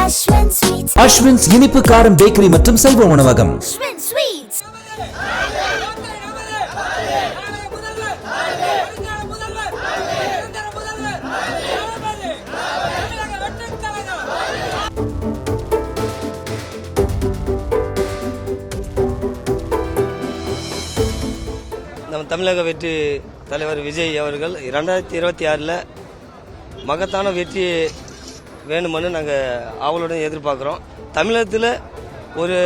அஸ்வின்ஸ் இனிப்பு காரம் பேக்கரி மற்றும் சைவ உணவகம். நம்ம தமிழக வெற்றி தலைவர் விஜய் அவர்கள் 2026 மகத்தான வெற்றி வேணுமென்னு நாங்கள் ஆவலுடன் எதிர்பார்க்குறோம். தமிழகத்தில் ஒரு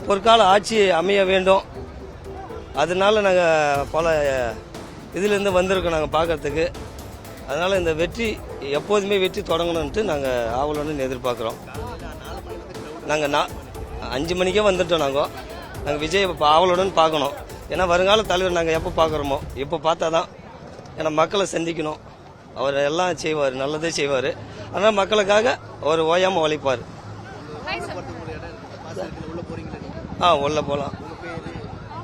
பொற்கால ஆட்சி அமைய வேண்டும். அதனால நாங்கள் பல இதிலேருந்து வந்திருக்கோம் நாங்கள் பார்க்கறதுக்கு. அதனால் இந்த வெற்றி எப்போதுமே வெற்றி தொடங்கணுன்ட்டு நாங்கள் ஆவலுடன் எதிர்பார்க்குறோம். நாங்கள் 5 மணிக்கே வந்துட்டோம். நாங்கள் விஜய் ஆவலுடன் பார்க்கணும். ஏன்னா வருங்கால தலைவர் நாங்கள் எப்போ பார்க்குறோமோ இப்போ பார்த்தா தான். ஏன்னா மக்களை சந்திக்கணும். அவர் எல்லாம் செய்வார், நல்லதே செய்வார். அதனால் மக்களுக்காக அவர் ஓயாமல் உழைப்பார். உள்ள போகலாம்.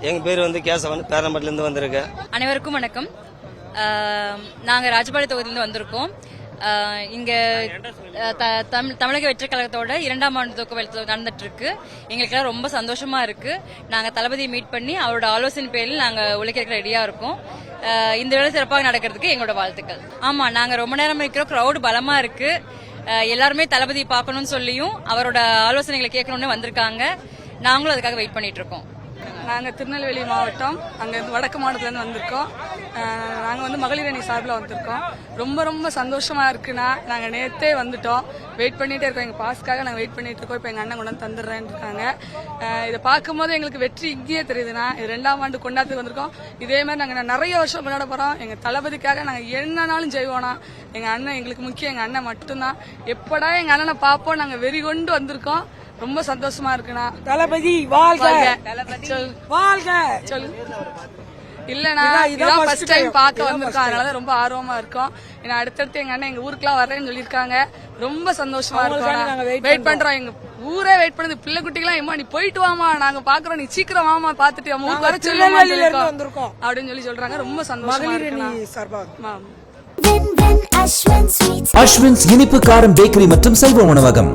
எங்கள் பேர் வந்து கேசவன், பேரம்பட்டிலேருந்து வந்திருக்கேன். அனைவருக்கும் வணக்கம். நாங்கள் ராஜபாளையம் தொகுதியிலிருந்து வந்திருக்கோம். இங்கே தமிழக வெற்றி கழகத்தோட 2ஆம் ஆண்டு துவக்க நடந்துட்டு இருக்கு. எங்களுக்கெல்லாம் ரொம்ப சந்தோஷமா இருக்கு. நாங்கள் தளபதியை மீட் பண்ணி அவரோட ஆலோசனை பேரில் நாங்கள் உழைக்க ரெடியா இருக்கோம். இந்த வேலை சிறப்பாக நடக்கிறதுக்கு எங்களோட வாழ்த்துக்கள். ஆமா, நாங்க ரொம்ப நேரம் இருக்கிறோம். கிரௌடு பலமா இருக்கு. எல்லாருமே தளபதி பார்க்கணும்னு சொல்லியும் அவரோட ஆலோசனைகளை கேட்கணும்னு வந்திருக்காங்க. நாங்களும் அதுக்காக வெயிட் பண்ணிட்டு இருக்கோம். நாங்கள் திருநெல்வேலி மாவட்டம், அங்கேருந்து வடக்கு மாவட்டத்துலேருந்து வந்திருக்கோம். நாங்கள் வந்து மகளிர் அணி சார்பில் வந்திருக்கோம். ரொம்ப ரொம்ப சந்தோஷமாக இருக்குன்னா, நாங்கள் நேற்றே வந்துட்டோம். வெயிட் பண்ணிகிட்டே இருக்கோம். எங்கள் பாஸ்க்காக நாங்கள் வெயிட் பண்ணிட்டு இருக்கோம். இப்போ எங்கள் அண்ணன் கொண்டு வந்து தந்துடுறேன்னு இருக்காங்க. இதை பார்க்கும்போது எங்களுக்கு வெற்றி இங்கேயே தெரியுதுன்னா, இது 2ஆம் ஆண்டு கொண்டாடத்துக்கு வந்திருக்கோம். இதே மாதிரி நாங்கள் நிறைய வருஷம் கொண்டாட போகிறோம். எங்கள் தளபதிக்காக நாங்கள் என்னன்னாலும் செய்வோனா. எங்கள் அண்ணன் எங்களுக்கு முக்கியம். எங்கள் அண்ணன் மட்டும்தான். எப்படா எங்கள் அண்ணனை பார்ப்போம் நாங்கள் வெறி கொண்டு வந்திருக்கோம். ரொம்ப சந்தோஷமா இருக்குண்ணா. தளபதி வாழ்க, வாழ்க. சொல்லு. இல்லண்ணா, இதான் ஃபர்ஸ்ட் டைம் பார்க்க வந்திருக்கோம். அதனால ரொம்ப ஆர்வமா இருக்கும். ஏன்னா அடுத்தடுத்து எங்க அண்ணன் எங்க ஊருக்குலாம் வர்றேன்னு சொல்லியிருக்காங்க. ரொம்ப சந்தோஷமா இருக்கும். வெயிட் பண்றோம். எங்க ஊரே வெயிட் பண்ணுது. பிள்ளை குட்டிகளாம் எம்மா நீ போயிட்டு வாமா, நாங்க பாக்குறோம், நீ சீக்கிரம் வாமா, பாத்துட்டு ஊருக்கு வர சொல்லுவோம் அப்படின்னு சொல்லி சொல்றாங்க. ரொம்ப சந்தோஷமா இருக்கு. அஸ்வின்ஸ் இனிப்பு காரம் பேக்கரி மற்றும் சைவ உணவகம்.